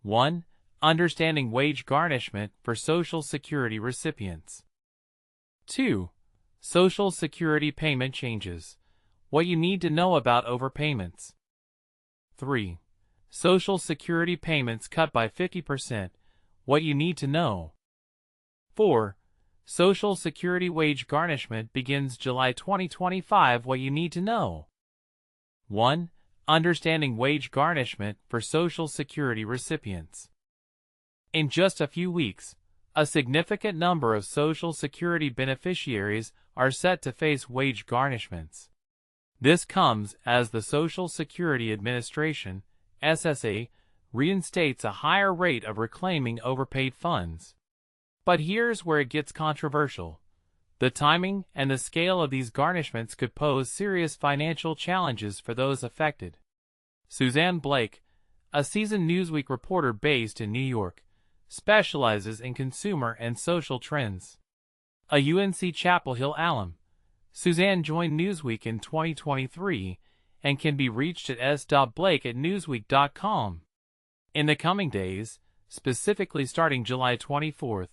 1. Understanding wage garnishment for Social Security recipients. 2. Social Security payment changes. What you need to know about overpayments. 3. Social Security payments cut by 50%. What you need to know. 4. Social Security wage garnishment begins July 2025. What you need to know. 1. Understanding wage garnishment for Social Security recipients. In just a few weeks, a significant number of Social Security beneficiaries are set to face wage garnishments. This comes as the Social Security Administration, SSA, reinstates a higher rate of reclaiming overpaid funds. But here's where it gets controversial. The timing and the scale of these garnishments could pose serious financial challenges for those affected. Suzanne Blake, a seasoned Newsweek reporter based in New York, specializes in consumer and social trends. A UNC Chapel Hill alum, Suzanne joined Newsweek in 2023 and can be reached at s.blake@newsweek.com. In the coming days, specifically starting July 24th,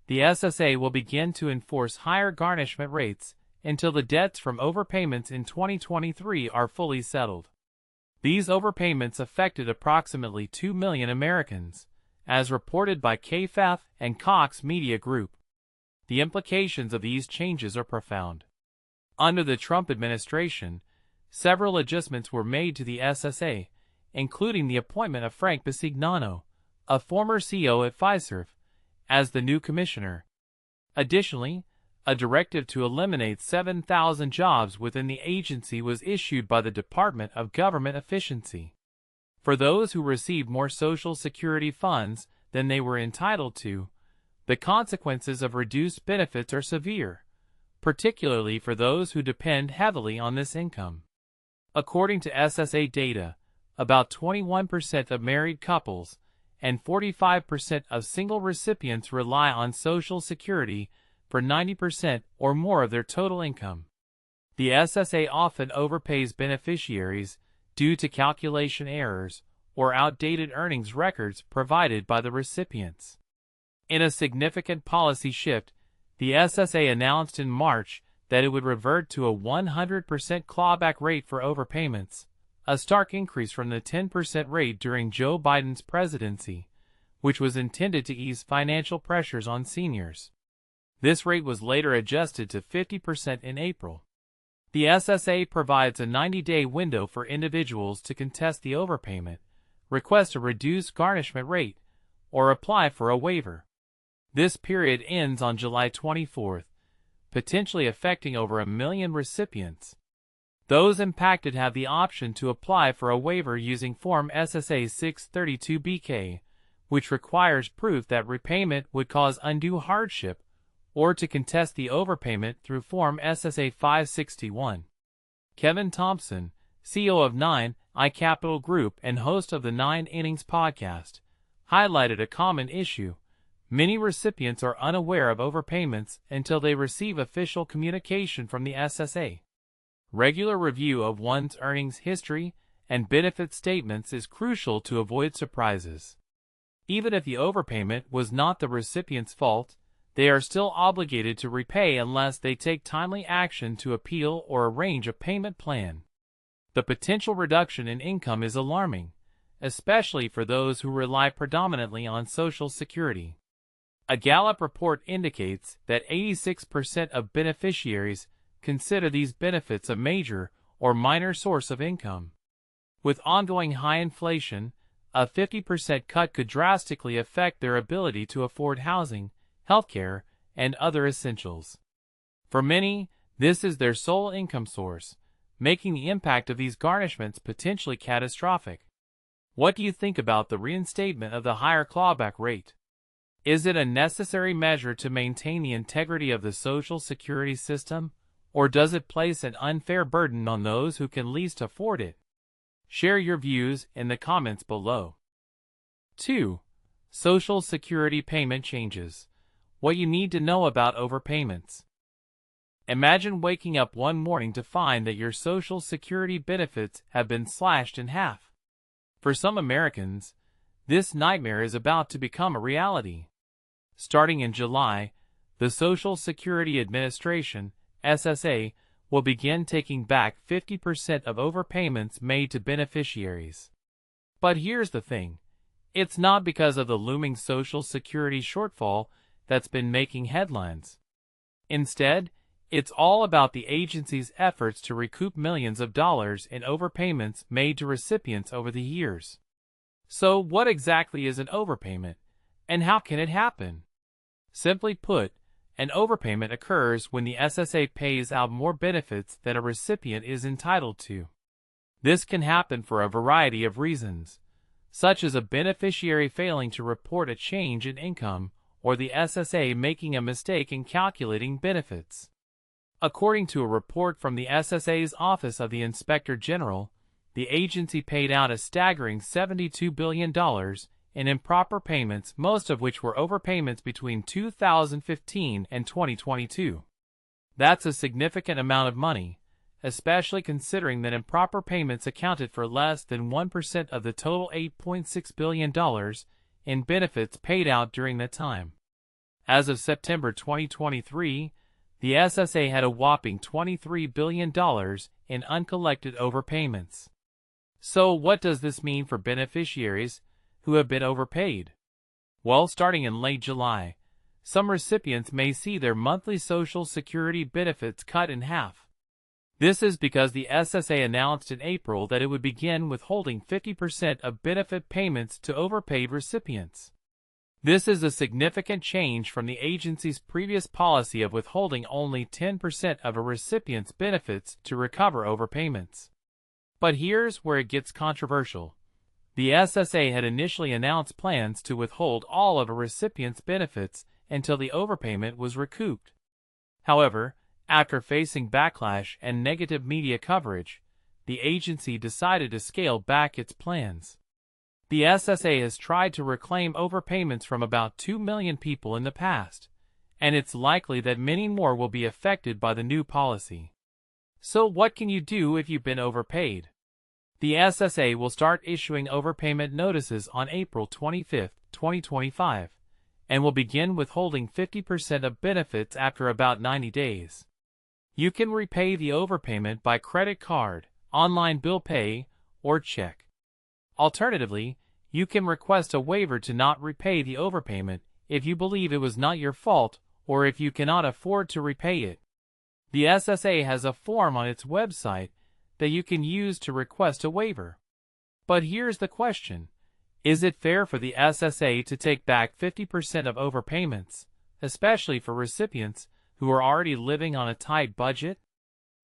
the SSA will begin to enforce higher garnishment rates until the debts from overpayments in 2023 are fully settled. These overpayments affected approximately 2 million Americans, as reported by KFAF and Cox Media Group. The implications of these changes are profound. Under the Trump administration, several adjustments were made to the SSA, including the appointment of Frank Bisignano, a former CEO at Fiserv, as the new commissioner. Additionally, a directive to eliminate 7,000 jobs within the agency was issued by the Department of Government Efficiency. For those who received more Social Security funds than they were entitled to, the consequences of reduced benefits are severe, particularly for those who depend heavily on this income. According to SSA data, about 21% of married couples and 45% of single recipients rely on Social Security for 90% or more of their total income. The SSA often overpays beneficiaries due to calculation errors or outdated earnings records provided by the recipients. In a significant policy shift, the SSA announced in March that it would revert to a 100% clawback rate for overpayments, a stark increase from the 10% rate during Joe Biden's presidency, which was intended to ease financial pressures on seniors. This rate was later adjusted to 50% in April. The SSA provides a 90-day window for individuals to contest the overpayment, request a reduced garnishment rate, or apply for a waiver. This period ends on July 24th, potentially affecting over 1 million recipients. Those impacted have the option to apply for a waiver using Form SSA 632BK, which requires proof that repayment would cause undue hardship, or to contest the overpayment through Form SSA 561. Kevin Thompson, CEO of 9i Capital Group and host of the 9 Innings podcast, highlighted a common issue. Many recipients are unaware of overpayments until they receive official communication from the SSA. Regular review of one's earnings history and benefit statements is crucial to avoid surprises. Even if the overpayment was not the recipient's fault, they are still obligated to repay unless they take timely action to appeal or arrange a payment plan. The potential reduction in income is alarming, especially for those who rely predominantly on Social Security. A Gallup report indicates that 86% of beneficiaries consider these benefits a major or minor source of income. With ongoing high inflation, a 50% cut could drastically affect their ability to afford housing, healthcare, and other essentials. For many, this is their sole income source, making the impact of these garnishments potentially catastrophic. What do you think about the reinstatement of the higher clawback rate? Is it a necessary measure to maintain the integrity of the Social Security system, or does it place an unfair burden on those who can least afford it? Share your views in the comments below. 2. Social Security payment changes. What you need to know about overpayments. Imagine waking up one morning to find that your Social Security benefits have been slashed in half. For some Americans, this nightmare is about to become a reality. Starting in July, the Social Security Administration, SSA, will begin taking back 50% of overpayments made to beneficiaries. But here's the thing. It's not because of the looming Social Security shortfall that's been making headlines. Instead, it's all about the agency's efforts to recoup millions of dollars in overpayments made to recipients over the years. So what exactly is an overpayment, and how can it happen? Simply put, an overpayment occurs when the SSA pays out more benefits than a recipient is entitled to. This can happen for a variety of reasons, such as a beneficiary failing to report a change in income or the SSA making a mistake in calculating benefits. According to a report from the SSA's Office of the Inspector General, the agency paid out a staggering $72 billion in improper payments, most of which were overpayments between 2015 and 2022. That's a significant amount of money, especially considering that improper payments accounted for less than 1% of the total $8.6 billion in benefits paid out during that time. As of September 2023, the SSA had a whopping $23 billion in uncollected overpayments. So what does this mean for beneficiaries who have been overpaid? Well, starting in late July, some recipients may see their monthly Social Security benefits cut in half. This is because the SSA announced in April that it would begin withholding 50% of benefit payments to overpaid recipients. This is a significant change from the agency's previous policy of withholding only 10% of a recipient's benefits to recover overpayments. But here's where it gets controversial. The SSA had initially announced plans to withhold all of a recipient's benefits until the overpayment was recouped. However, after facing backlash and negative media coverage, the agency decided to scale back its plans. The SSA has tried to reclaim overpayments from about 2 million people in the past, and it's likely that many more will be affected by the new policy. So what can you do if you've been overpaid? The SSA will start issuing overpayment notices on April 25, 2025, and will begin withholding 50% of benefits after about 90 days. You can repay the overpayment by credit card, online bill pay, or check. Alternatively, you can request a waiver to not repay the overpayment if you believe it was not your fault or if you cannot afford to repay it. The SSA has a form on its website that you can use to request a waiver. But here's the question. Is it fair for the SSA to take back 50% of overpayments, especially for recipients who are already living on a tight budget?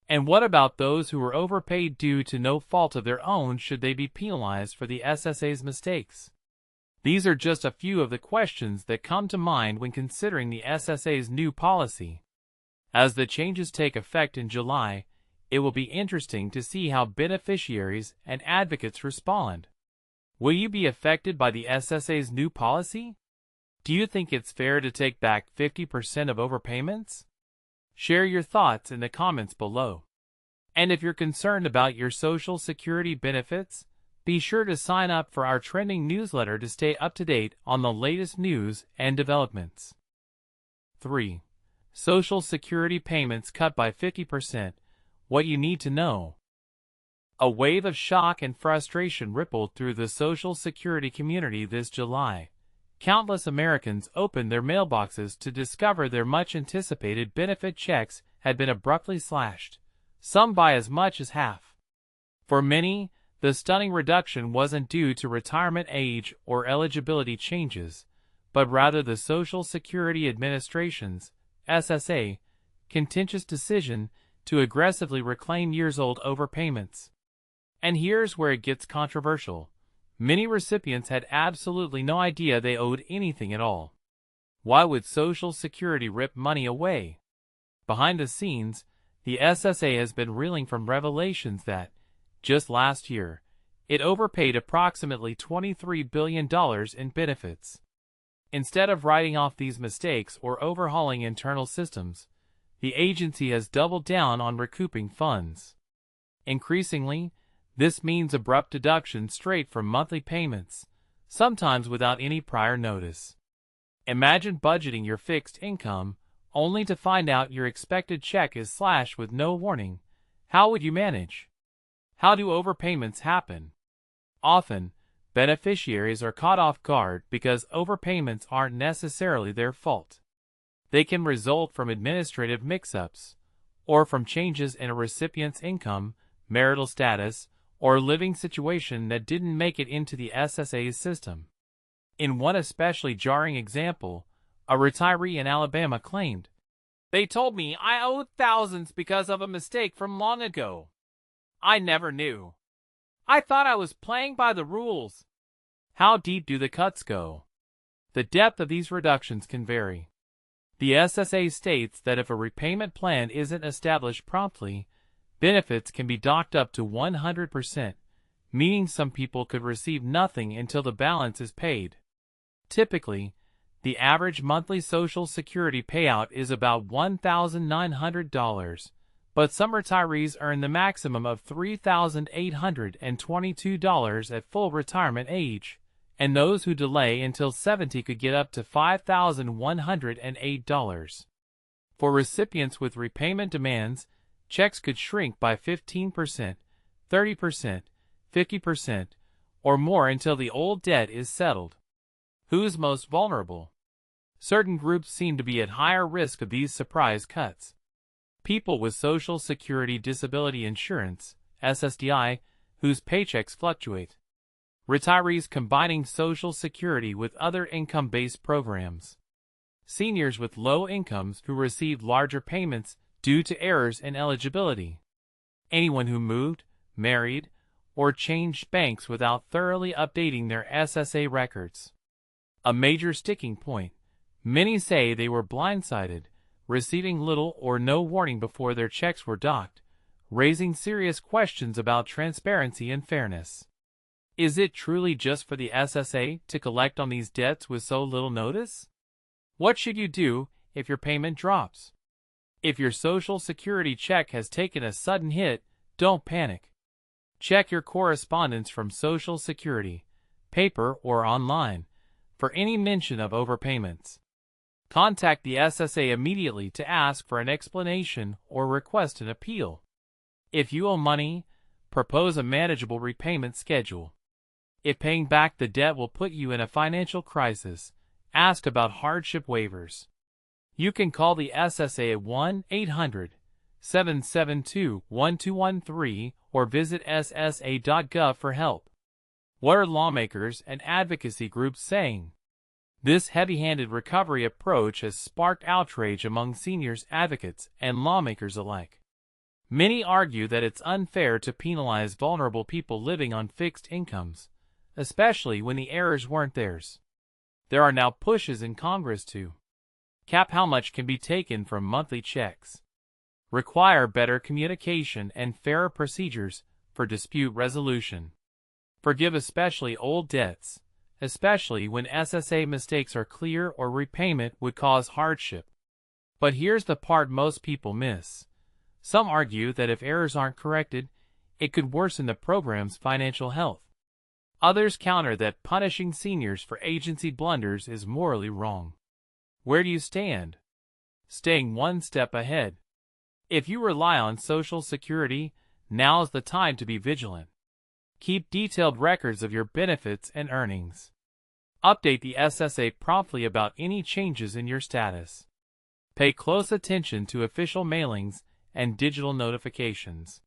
And what about those who were overpaid due to no fault of their own? Should they be penalized for the SSA's mistakes? These are just a few of the questions that come to mind when considering the SSA's new policy. As the changes take effect in July, it will be interesting to see how beneficiaries and advocates respond. Will you be affected by the SSA's new policy? Do you think it's fair to take back 50% of overpayments? Share your thoughts in the comments below. And if you're concerned about your Social Security benefits, be sure to sign up for our trending newsletter to stay up to date on the latest news and developments. 3. Social Security payments cut by 50%. What you need to know. A wave of shock and frustration rippled through the Social Security community this July. Countless Americans opened their mailboxes to discover their much-anticipated benefit checks had been abruptly slashed, some by as much as half. For many, the stunning reduction wasn't due to retirement age or eligibility changes, but rather the Social Security Administration's, SSA, contentious decision to aggressively reclaim years-old overpayments. And here's where it gets controversial. Many recipients had absolutely no idea they owed anything at all. Why would Social Security rip money away? Behind the scenes, the SSA has been reeling from revelations that, just last year, it overpaid approximately $23 billion in benefits. Instead of writing off these mistakes or overhauling internal systems, the agency has doubled down on recouping funds. Increasingly, this means abrupt deductions straight from monthly payments, sometimes without any prior notice. Imagine budgeting your fixed income, only to find out your expected check is slashed with no warning. How would you manage? How do overpayments happen? Often, beneficiaries are caught off guard because overpayments aren't necessarily their fault. They can result from administrative mix-ups, or from changes in a recipient's income, marital status, or living situation that didn't make it into the SSA's system. In one especially jarring example, a retiree in Alabama claimed, "They told me I owed thousands because of a mistake from long ago. I never knew. I thought I was playing by the rules." How deep do the cuts go? The depth of these reductions can vary. The SSA states that if a repayment plan isn't established promptly, benefits can be docked up to 100%, meaning some people could receive nothing until the balance is paid. Typically, the average monthly Social Security payout is about $1,900, but some retirees earn the maximum of $3,822 at full retirement age, and those who delay until 70 could get up to $5,108. For recipients with repayment demands, checks could shrink by 15%, 30%, 50%, or more until the old debt is settled. Who's most vulnerable? Certain groups seem to be at higher risk of these surprise cuts. People with Social Security Disability Insurance, SSDI, whose paychecks fluctuate. Retirees combining Social Security with other income-based programs. Seniors with low incomes who received larger payments due to errors in eligibility. Anyone who moved, married, or changed banks without thoroughly updating their SSA records. A major sticking point. Many say they were blindsided, receiving little or no warning before their checks were docked, raising serious questions about transparency and fairness. Is it truly just for the SSA to collect on these debts with so little notice? What should you do if your payment drops? If your Social Security check has taken a sudden hit, don't panic. Check your correspondence from Social Security, paper or online, for any mention of overpayments. Contact the SSA immediately to ask for an explanation or request an appeal. If you owe money, propose a manageable repayment schedule. If paying back the debt will put you in a financial crisis, ask about hardship waivers. You can call the SSA at 1-800-772-1213 or visit ssa.gov for help. What are lawmakers and advocacy groups saying? This heavy-handed recovery approach has sparked outrage among seniors advocates and lawmakers alike. Many argue that it's unfair to penalize vulnerable people living on fixed incomes, especially when the errors weren't theirs. There are now pushes in Congress to cap how much can be taken from monthly checks, require better communication and fairer procedures for dispute resolution, forgive especially old debts, especially when SSA mistakes are clear or repayment would cause hardship. But here's the part most people miss. Some argue that if errors aren't corrected, it could worsen the program's financial health. Others counter that punishing seniors for agency blunders is morally wrong. Where do you stand? Staying one step ahead. If you rely on Social Security, now's the time to be vigilant. Keep detailed records of your benefits and earnings. Update the SSA promptly about any changes in your status. Pay close attention to official mailings and digital notifications.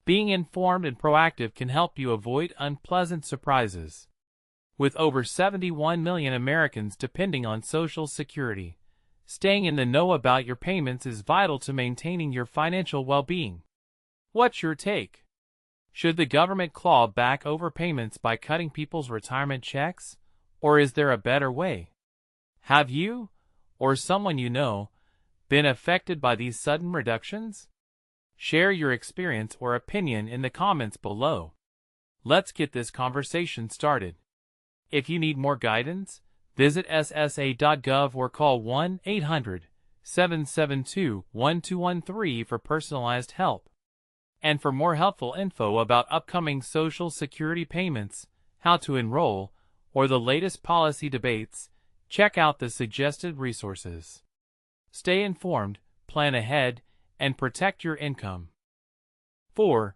Being informed and proactive can help you avoid unpleasant surprises. With over 71 million Americans depending on Social Security, staying in the know about your payments is vital to maintaining your financial well-being. What's your take? Should the government claw back overpayments by cutting people's retirement checks? Or is there a better way? Have you, or someone you know, been affected by these sudden reductions? Share your experience or opinion in the comments below. Let's get this conversation started. If you need more guidance, visit ssa.gov or call 1-800-772-1213 for personalized help. And for more helpful info about upcoming Social Security payments, how to enroll, or the latest policy debates, check out the suggested resources. Stay informed, plan ahead, and protect your income. 4.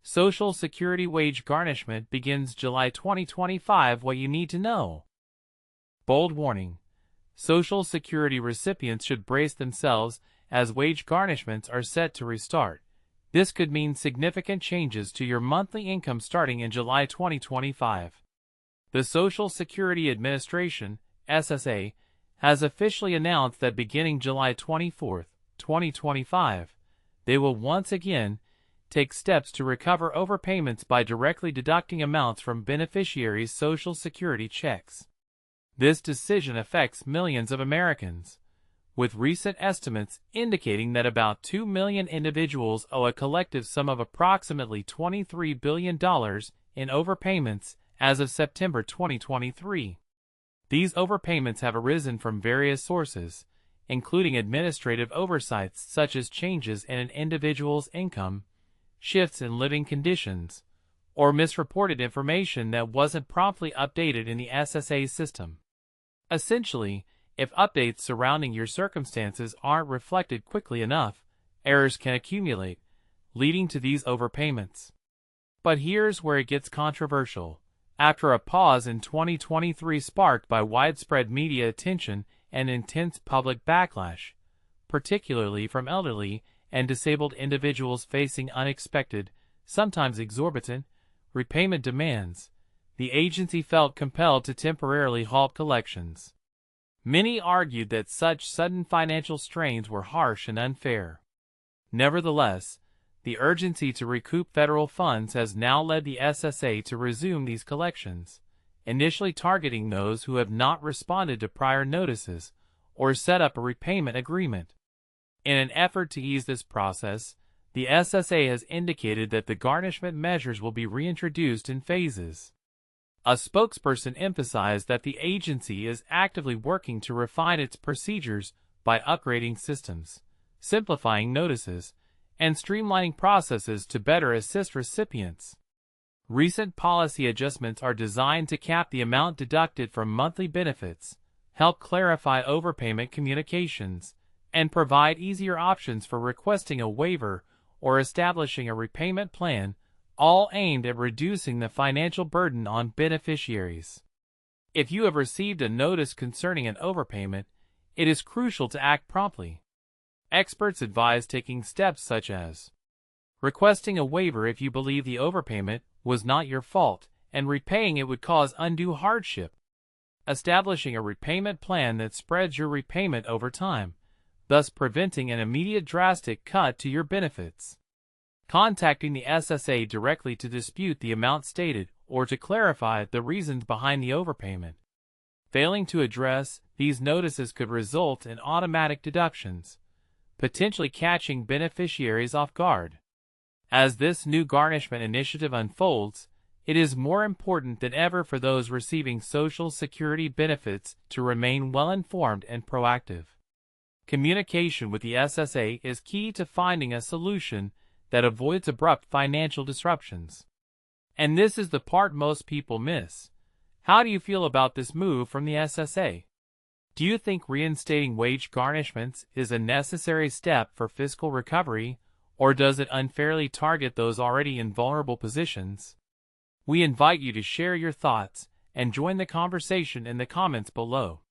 Social Security wage garnishment begins July 2025. What you need to know. Bold warning. Social Security recipients should brace themselves as wage garnishments are set to restart. This could mean significant changes to your monthly income starting in July 2025. The Social Security Administration, SSA, has officially announced that beginning July 24, 2025, they will once again take steps to recover overpayments by directly deducting amounts from beneficiaries' Social Security checks. This decision affects millions of Americans, with recent estimates indicating that about 2 million individuals owe a collective sum of approximately $23 billion in overpayments as of September 2023. These overpayments have arisen from various sources, including administrative oversights such as changes in an individual's income, shifts in living conditions, or misreported information that wasn't promptly updated in the SSA system. Essentially, if updates surrounding your circumstances aren't reflected quickly enough, errors can accumulate, leading to these overpayments. But here's where it gets controversial. After a pause in 2023 sparked by widespread media attention and intense public backlash, particularly from elderly and disabled individuals facing unexpected, sometimes exorbitant, repayment demands, the agency felt compelled to temporarily halt collections. Many argued that such sudden financial strains were harsh and unfair. Nevertheless, the urgency to recoup federal funds has now led the SSA to resume these collections, initially targeting those who have not responded to prior notices or set up a repayment agreement. In an effort to ease this process, the SSA has indicated that the garnishment measures will be reintroduced in phases. A spokesperson emphasized that the agency is actively working to refine its procedures by upgrading systems, simplifying notices, and streamlining processes to better assist recipients. Recent policy adjustments are designed to cap the amount deducted from monthly benefits, help clarify overpayment communications, and provide easier options for requesting a waiver or establishing a repayment plan, all aimed at reducing the financial burden on beneficiaries. If you have received a notice concerning an overpayment, it is crucial to act promptly. Experts advise taking steps such as requesting a waiver if you believe the overpayment was not your fault and repaying it would cause undue hardship, establishing a repayment plan that spreads your repayment over time, thus preventing an immediate drastic cut to your benefits, contacting the SSA directly to dispute the amount stated or to clarify the reasons behind the overpayment. Failing to address these notices could result in automatic deductions, potentially catching beneficiaries off guard. As this new garnishment initiative unfolds, it is more important than ever for those receiving Social Security benefits to remain well-informed and proactive. Communication with the SSA is key to finding a solution that avoids abrupt financial disruptions. And this is the part most people miss. How do you feel about this move from the SSA? Do you think reinstating wage garnishments is a necessary step for fiscal recovery, or does it unfairly target those already in vulnerable positions? We invite you to share your thoughts and join the conversation in the comments below.